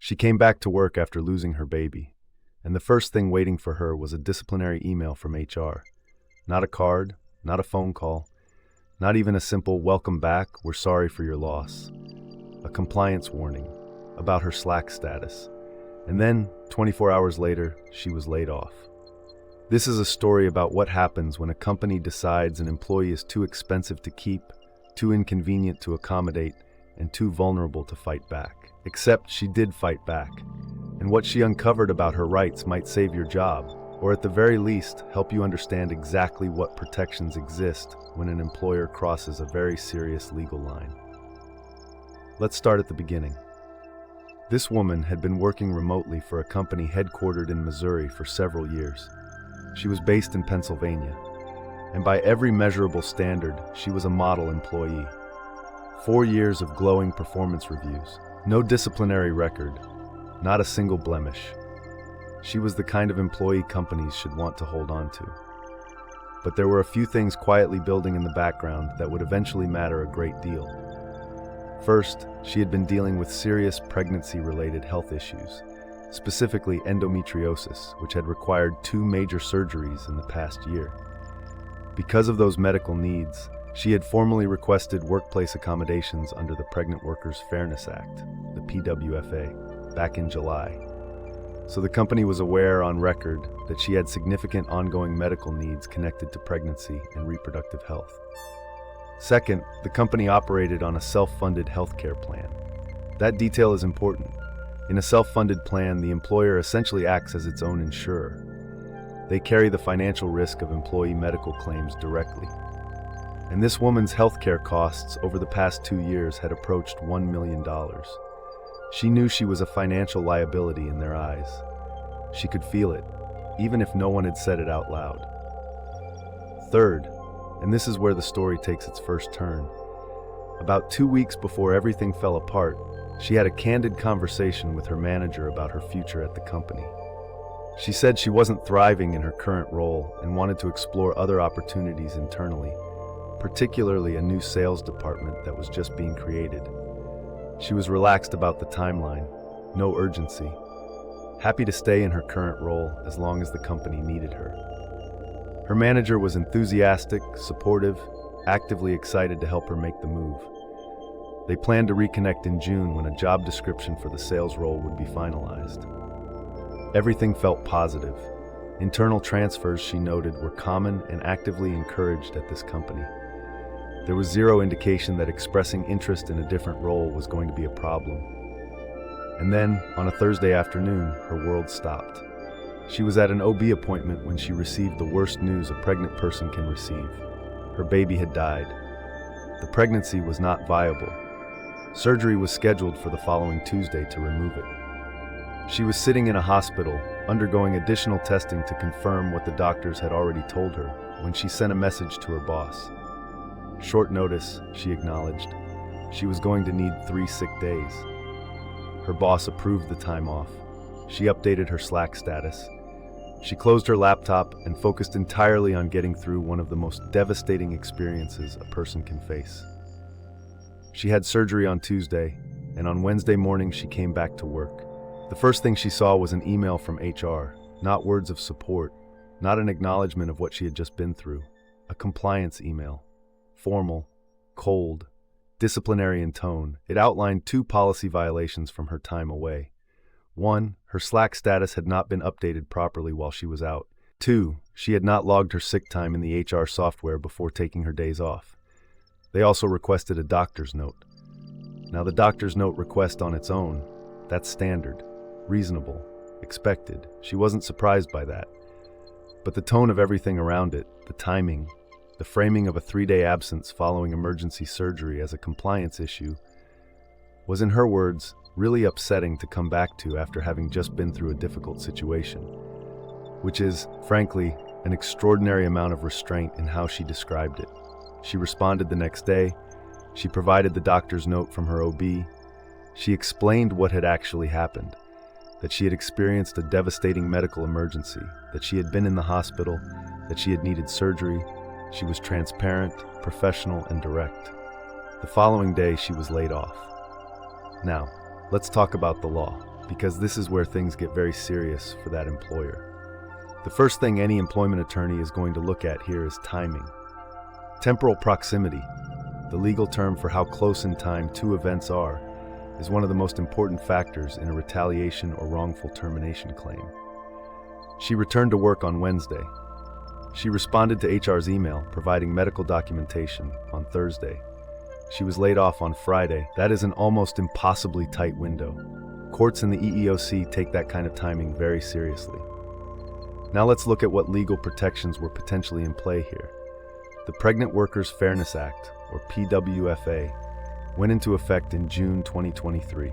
She came back to work after losing her baby, and the first thing waiting for her was a disciplinary email from HR. Not a card, not a phone call, not even a simple "welcome back, we're sorry for your loss." A compliance warning about her Slack status. And then, 24 hours later, she was laid off. This is a story about what happens when a company decides an employee is too expensive to keep, too inconvenient to accommodate, and too vulnerable to fight back. Except she did fight back, and what she uncovered about her rights might save your job, or at the very least, help you understand exactly what protections exist when an employer crosses a very serious legal line. Let's start at the beginning. This woman had been working remotely for a company headquartered in Missouri for several years. She was based in Pennsylvania, and by every measurable standard, she was a model employee. 4 years of glowing performance reviews, no disciplinary record, not a single blemish. She was the kind of employee companies should want to hold on to. But there were a few things quietly building in the background that would eventually matter a great deal. First, she had been dealing with serious pregnancy-related health issues, specifically endometriosis, which had required 2 major surgeries in the past year. Because of those medical needs, she had formally requested workplace accommodations under the Pregnant Workers Fairness Act, the PWFA, back in July. So the company was aware on record that she had significant ongoing medical needs connected to pregnancy and reproductive health. Second, the company operated on a self-funded healthcare plan. That detail is important. In a self-funded plan, the employer essentially acts as its own insurer. They carry the financial risk of employee medical claims directly. And this woman's healthcare costs over the past 2 years had approached $1 million. She knew she was a financial liability in their eyes. She could feel it, even if no one had said it out loud. Third, and this is where the story takes its first turn, about 2 weeks before everything fell apart, she had a candid conversation with her manager about her future at the company. She said she wasn't thriving in her current role and wanted to explore other opportunities internally, particularly a new sales department that was just being created. She was relaxed about the timeline, no urgency, happy to stay in her current role as long as the company needed her. Her manager was enthusiastic, supportive, actively excited to help her make the move. They planned to reconnect in June when a job description for the sales role would be finalized. Everything felt positive. Internal transfers, she noted, were common and actively encouraged at this company. There was zero indication that expressing interest in a different role was going to be a problem. And then, on a Thursday afternoon, her world stopped. She was at an OB appointment when she received the worst news a pregnant person can receive. Her baby had died. The pregnancy was not viable. Surgery was scheduled for the following Tuesday to remove it. She was sitting in a hospital, undergoing additional testing to confirm what the doctors had already told her, when she sent a message to her boss. Short notice, she acknowledged. She was going to need 3 sick days. Her boss approved the time off. She updated her Slack status. She closed her laptop and focused entirely on getting through one of the most devastating experiences a person can face. She had surgery on Tuesday, and on Wednesday morning she came back to work. The first thing she saw was an email from HR, not words of support, not an acknowledgement of what she had just been through. A compliance email. Formal, cold, disciplinary in tone. It outlined 2 policy violations from her time away. 1, her Slack status had not been updated properly while she was out. 2, she had not logged her sick time in the HR software before taking her days off. They also requested a doctor's note. Now, the doctor's note request on its own, that's standard, reasonable, expected. She wasn't surprised by that. But the tone of everything around it, the timing, the framing of a 3-day absence following emergency surgery as a compliance issue, was, in her words, really upsetting to come back to after having just been through a difficult situation, which is, frankly, an extraordinary amount of restraint in how she described it. She responded the next day. She provided the doctor's note from her OB. She explained what had actually happened, that she had experienced a devastating medical emergency, that she had been in the hospital, that she had needed surgery. She was transparent, professional, and direct. The following day, she was laid off. Now, let's talk about the law. because this is where things get very serious for that employer. The first thing any employment attorney is going to look at here is timing. Temporal proximity, the legal term for how close in time two events are, is one of the most important factors in a retaliation or wrongful termination claim. She returned to work on Wednesday. She responded to HR's email providing medical documentation on Thursday. She was laid off on Friday. That is an almost impossibly tight window. Courts and the EEOC take that kind of timing very seriously. Now let's look at what legal protections were potentially in play here. The Pregnant Workers Fairness Act, or PWFA, went into effect in June 2023.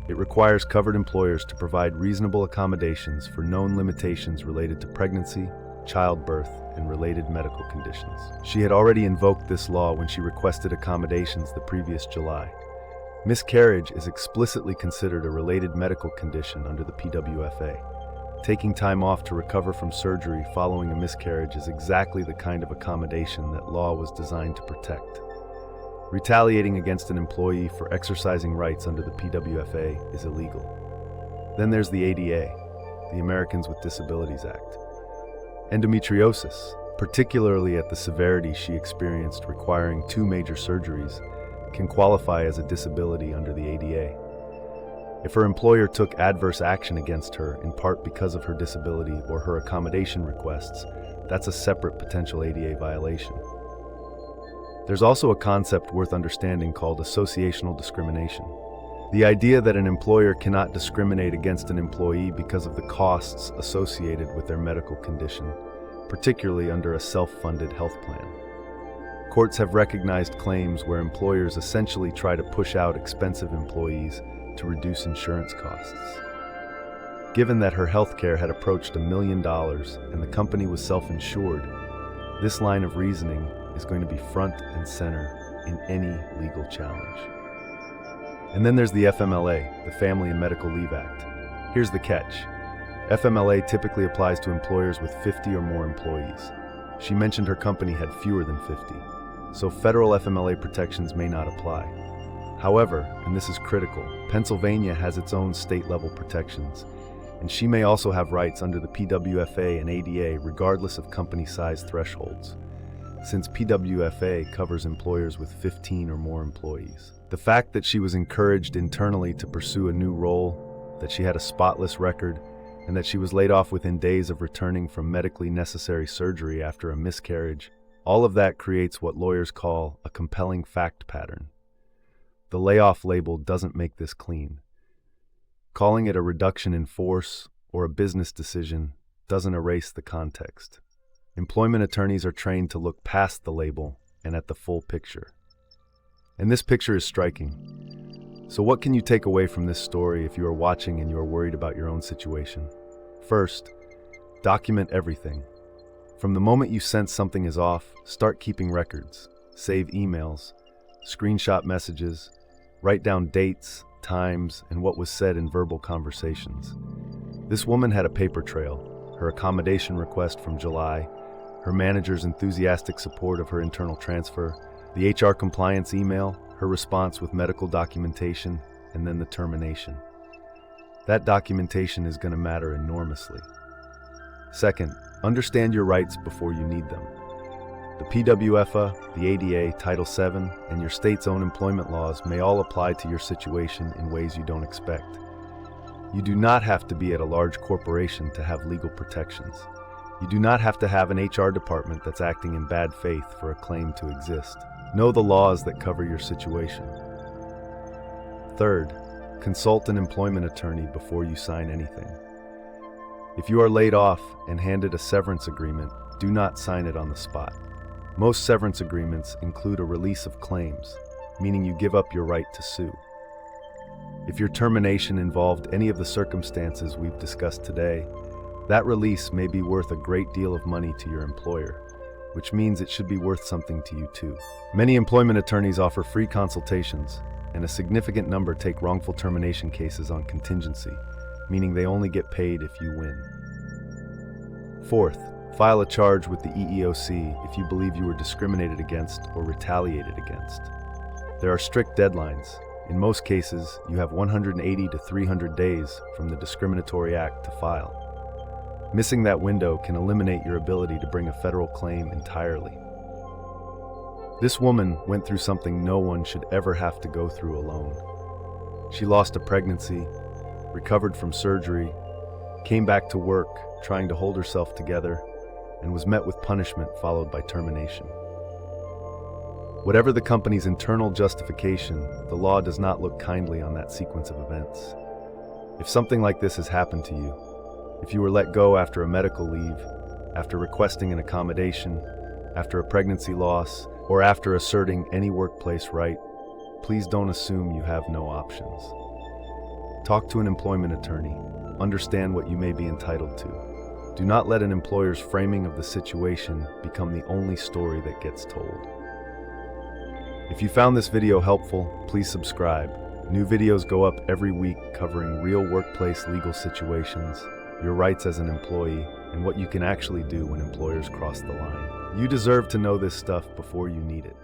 It requires covered employers to provide reasonable accommodations for known limitations related to pregnancy, childbirth, and related medical conditions. She had already invoked this law when she requested accommodations the previous July. Miscarriage is explicitly considered a related medical condition under the PWFA. Taking time off to recover from surgery following a miscarriage is exactly the kind of accommodation that law was designed to protect. Retaliating against an employee for exercising rights under the PWFA is illegal. Then there's the ADA, the Americans with Disabilities Act. Endometriosis, particularly at the severity she experienced requiring 2 major surgeries, can qualify as a disability under the ADA. If her employer took adverse action against her in part because of her disability or her accommodation requests, that's a separate potential ADA violation. There's also a concept worth understanding called associational discrimination. The idea that an employer cannot discriminate against an employee because of the costs associated with their medical condition, particularly under a self-funded health plan. Courts have recognized claims where employers essentially try to push out expensive employees to reduce insurance costs. Given that her health care had approached $1 million and the company was self-insured, this line of reasoning is going to be front and center in any legal challenge. And then there's the FMLA, the Family and Medical Leave Act. Here's the catch. FMLA typically applies to employers with 50 or more employees. She mentioned her company had fewer than 50, so federal FMLA protections may not apply. However, and this is critical, Pennsylvania has its own state-level protections, and she may also have rights under the PWFA and ADA regardless of company size thresholds, since PWFA covers employers with 15 or more employees. The fact that she was encouraged internally to pursue a new role, that she had a spotless record, and that she was laid off within days of returning from medically necessary surgery after a miscarriage, all of that creates what lawyers call a compelling fact pattern. The layoff label doesn't make this clean. Calling it a reduction in force or a business decision doesn't erase the context. Employment attorneys are trained to look past the label and at the full picture. And this picture is striking. So what can you take away from this story if you are watching and you are worried about your own situation? First, document everything. From the moment you sense something is off, start keeping records. Save emails, screenshot messages, write down dates, times, and what was said in verbal conversations. This woman had a paper trail, her accommodation request from July, her manager's enthusiastic support of her internal transfer, the HR compliance email, her response with medical documentation, and then the termination. That documentation is going to matter enormously. Second, understand your rights before you need them. The PWFA, the ADA, Title VII, and your state's own employment laws may all apply to your situation in ways you don't expect. You do not have to be at a large corporation to have legal protections. You do not have to have an HR department that's acting in bad faith for a claim to exist. Know the laws that cover your situation. Third, consult an employment attorney before you sign anything. If you are laid off and handed a severance agreement, do not sign it on the spot. Most severance agreements include a release of claims, meaning you give up your right to sue. If your termination involved any of the circumstances we've discussed today, that release may be worth a great deal of money to your employer, which means it should be worth something to you too. Many employment attorneys offer free consultations, and a significant number take wrongful termination cases on contingency, meaning they only get paid if you win. Fourth, file a charge with the EEOC if you believe you were discriminated against or retaliated against. There are strict deadlines. In most cases, you have 180 to 300 days from the discriminatory act to file. Missing that window can eliminate your ability to bring a federal claim entirely. This woman went through something no one should ever have to go through alone. She lost a pregnancy, recovered from surgery, came back to work trying to hold herself together, and was met with punishment followed by termination. Whatever the company's internal justification, the law does not look kindly on that sequence of events. If something like this has happened to you, if you were let go after a medical leave, after requesting an accommodation, after a pregnancy loss, or after asserting any workplace right, please don't assume you have no options. Talk to an employment attorney. Understand what you may be entitled to. Do not let an employer's framing of the situation become the only story that gets told. If you found this video helpful, please subscribe. New videos go up every week covering real workplace legal situations, your rights as an employee, and what you can actually do when employers cross the line. You deserve to know this stuff before you need it.